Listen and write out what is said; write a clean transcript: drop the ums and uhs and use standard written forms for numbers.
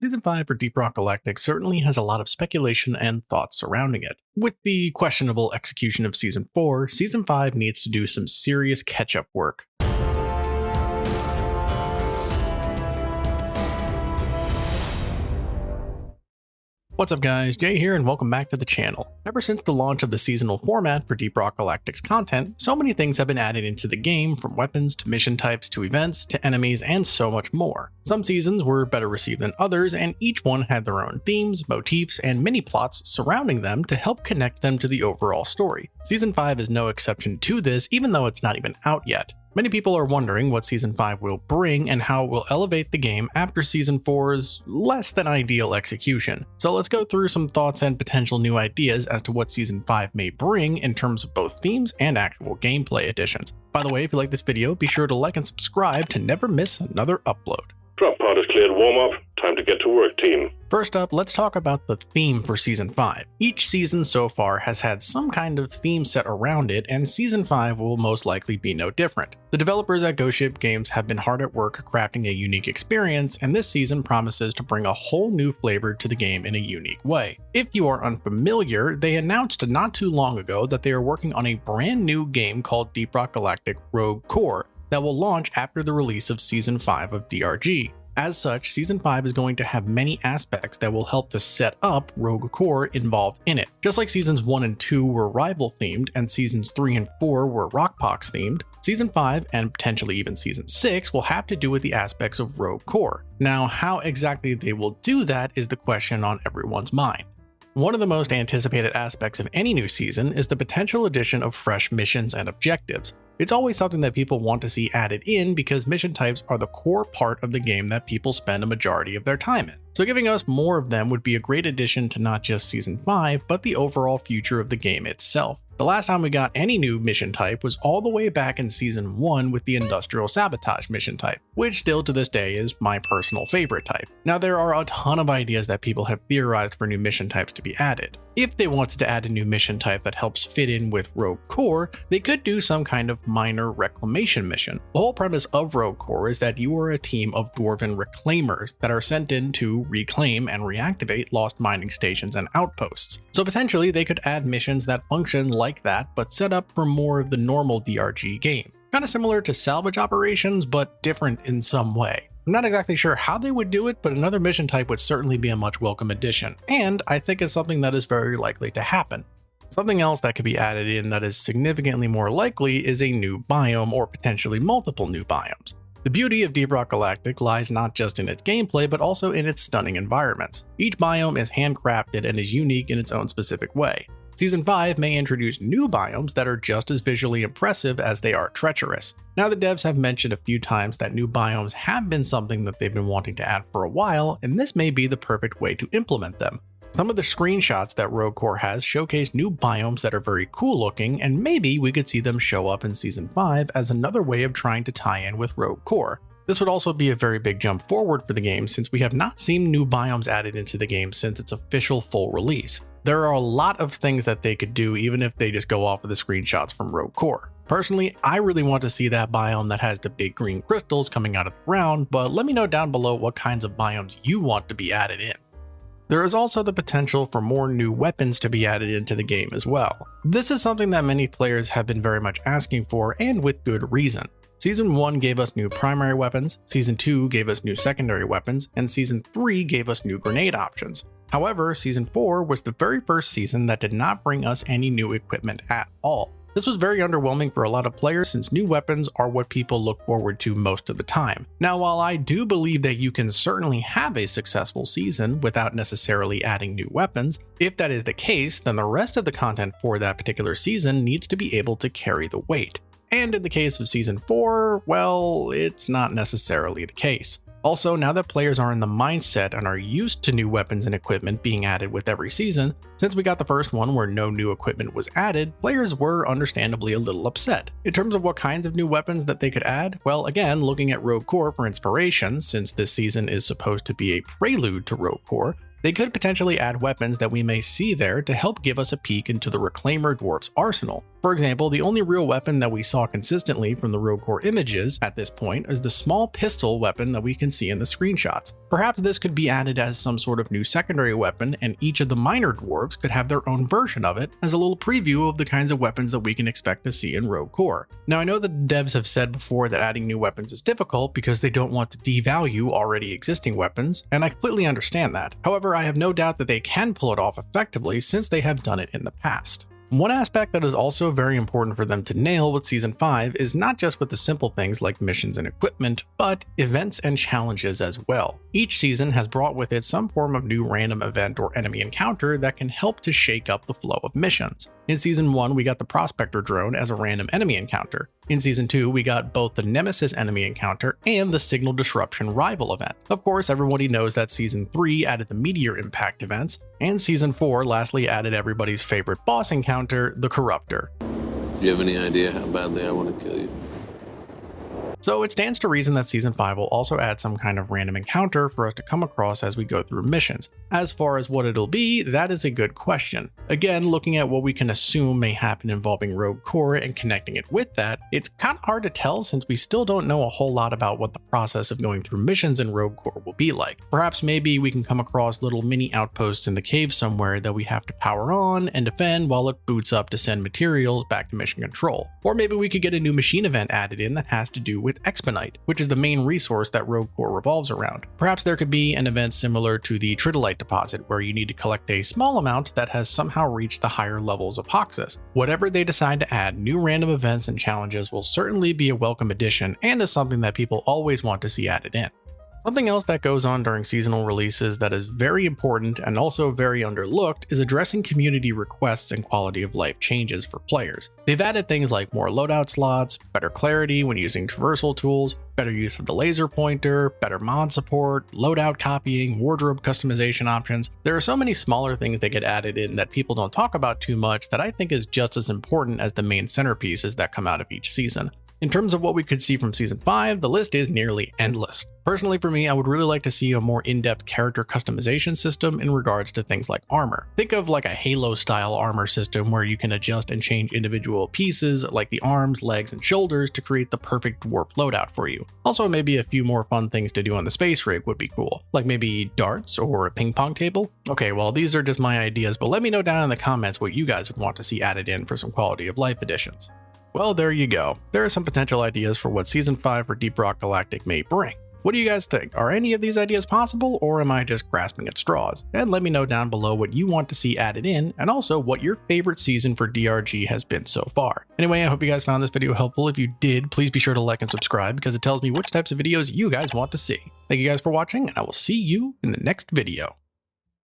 Season 5 for Deep Rock Galactic certainly has a lot of speculation and thoughts surrounding it. With the questionable execution of Season 4, Season 5 needs to do some serious catch-up work. What's up guys, Jay here and welcome back to the channel. Ever since the launch of the seasonal format for Deep Rock Galactic's content, so many things have been added into the game, from weapons to mission types to events to enemies and so much more. Some seasons were better received than others, and each one had their own themes, motifs, and mini-plots surrounding them to help connect them to the overall story. Season 5 is no exception to this, even though it's not even out yet. Many people are wondering what Season 5 will bring and how it will elevate the game after Season 4's less than ideal execution. So let's go through some thoughts and potential new ideas as to what Season 5 may bring in terms of both themes and actual gameplay additions. By the way, if you like this video, be sure to like and subscribe to never miss another upload. Drop pod is cleared. Warm up. Time to get to work, team. First up, let's talk about the theme for Season 5. Each season so far has had some kind of theme set around it, and Season 5 will most likely be no different. The developers at Ghost Ship Games have been hard at work crafting a unique experience, and this season promises to bring a whole new flavor to the game in a unique way. If you are unfamiliar, they announced not too long ago that they are working on a brand new game called Deep Rock Galactic Rogue Core that will launch after the release of Season 5 of DRG. As such, Season 5 is going to have many aspects that will help to set up Rogue Core involved in it. Just like Seasons 1 and 2 were rival themed and Seasons 3 and 4 were Rockpox themed, Season 5 and potentially even Season 6 will have to do with the aspects of Rogue Core. Now, how exactly they will do that is the question on everyone's mind. One of the most anticipated aspects of any new season is the potential addition of fresh missions and objectives. It's always something that people want to see added in because mission types are the core part of the game that people spend a majority of their time in. So giving us more of them would be a great addition to not just Season 5, but the overall future of the game itself. The last time we got any new mission type was all the way back in Season 1 with the Industrial Sabotage mission type, which still to this day is my personal favorite type. Now there are a ton of ideas that people have theorized for new mission types to be added. If they wanted to add a new mission type that helps fit in with Rogue Core, they could do some kind of minor reclamation mission. The whole premise of Rogue Core is that you are a team of dwarven reclaimers that are sent in to reclaim and reactivate lost mining stations and outposts. So potentially they could add missions that function like that, but set up for more of the normal DRG game. Kind of similar to salvage operations, but different in some way. I'm not exactly sure how they would do it, but another mission type would certainly be a much welcome addition, and I think it's something that is very likely to happen. Something else that could be added in that is significantly more likely is a new biome or potentially multiple new biomes. The beauty of Deep Rock Galactic lies not just in its gameplay, but also in its stunning environments. Each biome is handcrafted and is unique in its own specific way. Season 5 may introduce new biomes that are just as visually impressive as they are treacherous. Now the devs have mentioned a few times that new biomes have been something that they've been wanting to add for a while, and this may be the perfect way to implement them. Some of the screenshots that Rogue Core has showcase new biomes that are very cool looking, and maybe we could see them show up in Season 5 as another way of trying to tie in with Rogue Core. This would also be a very big jump forward for the game since we have not seen new biomes added into the game since its official full release. There are a lot of things that they could do even if they just go off of the screenshots from Rogue Core. Personally, I really want to see that biome that has the big green crystals coming out of the ground, but let me know down below what kinds of biomes you want to be added in. There is also the potential for more new weapons to be added into the game as well. This is something that many players have been very much asking for, and with good reason. Season 1 gave us new primary weapons, Season 2 gave us new secondary weapons, and Season 3 gave us new grenade options. However, Season 4 was the very first season that did not bring us any new equipment at all. This was very underwhelming for a lot of players since new weapons are what people look forward to most of the time. Now, while I do believe that you can certainly have a successful season without necessarily adding new weapons, if that is the case, then the rest of the content for that particular season needs to be able to carry the weight. And in the case of Season 4, well, it's not necessarily the case. Also, now that players are in the mindset and are used to new weapons and equipment being added with every season, since we got the first one where no new equipment was added, players were understandably a little upset. In terms of what kinds of new weapons that they could add, well, again, looking at Rogue Core for inspiration, since this season is supposed to be a prelude to Rogue Core, they could potentially add weapons that we may see there to help give us a peek into the Reclaimer Dwarf's arsenal. For example, the only real weapon that we saw consistently from the Rogue Core images at this point is the small pistol weapon that we can see in the screenshots. Perhaps this could be added as some sort of new secondary weapon, and each of the minor dwarves could have their own version of it as a little preview of the kinds of weapons that we can expect to see in Rogue Core. Now, I know that devs have said before that adding new weapons is difficult because they don't want to devalue already existing weapons, and I completely understand that. However, I have no doubt that they can pull it off effectively since they have done it in the past. One aspect that is also very important for them to nail with Season 5 is not just with the simple things like missions and equipment, but events and challenges as well. Each season has brought with it some form of new random event or enemy encounter that can help to shake up the flow of missions. In Season 1, we got the Prospector drone as a random enemy encounter. In Season 2, we got both the Nemesis enemy encounter and the Signal Disruption rival event. Of course, everybody knows that Season 3 added the Meteor Impact events, and Season 4 lastly added everybody's favorite boss encounter, the Corruptor. Do you have any idea how badly I want to kill you? So it stands to reason that Season 5 will also add some kind of random encounter for us to come across as we go through missions. As far as what it'll be, that is a good question. Again, looking at what we can assume may happen involving Rogue Core and connecting it with that, it's kind of hard to tell since we still don't know a whole lot about what the process of going through missions in Rogue Core will be like. Perhaps maybe we can come across little mini outposts in the cave somewhere that we have to power on and defend while it boots up to send materials back to mission control. Or maybe we could get a new machine event added in that has to do with Expedite, which is the main resource that Rogue Core revolves around. Perhaps there could be an event similar to the Tridolite deposit where you need to collect a small amount that has somehow reached the higher levels of Hoxus. Whatever they decide to add, new random events and challenges will certainly be a welcome addition and is something that people always want to see added in. Something else that goes on during seasonal releases that is very important and also very underlooked is addressing community requests and quality of life changes for players. They've added things like more loadout slots, better clarity when using traversal tools, better use of the laser pointer, better mod support, loadout copying, wardrobe customization options. There are so many smaller things that get added in that people don't talk about too much that I think is just as important as the main centerpieces that come out of each season. In terms of what we could see from Season 5, the list is nearly endless. Personally for me, I would really like to see a more in-depth character customization system in regards to things like armor. Think of like a Halo style armor system where you can adjust and change individual pieces like the arms, legs, and shoulders to create the perfect warp loadout for you. Also, maybe a few more fun things to do on the space rig would be cool, like maybe darts or a ping pong table. Okay, well these are just my ideas, but let me know down in the comments what you guys would want to see added in for some quality of life additions. Well, there you go. There are some potential ideas for what Season 5 for Deep Rock Galactic may bring. What do you guys think? Are any of these ideas possible, or am I just grasping at straws? And let me know down below what you want to see added in, and also what your favorite season for DRG has been so far. Anyway, I hope you guys found this video helpful. If you did, please be sure to like and subscribe because it tells me which types of videos you guys want to see. Thank you guys for watching, and I will see you in the next video.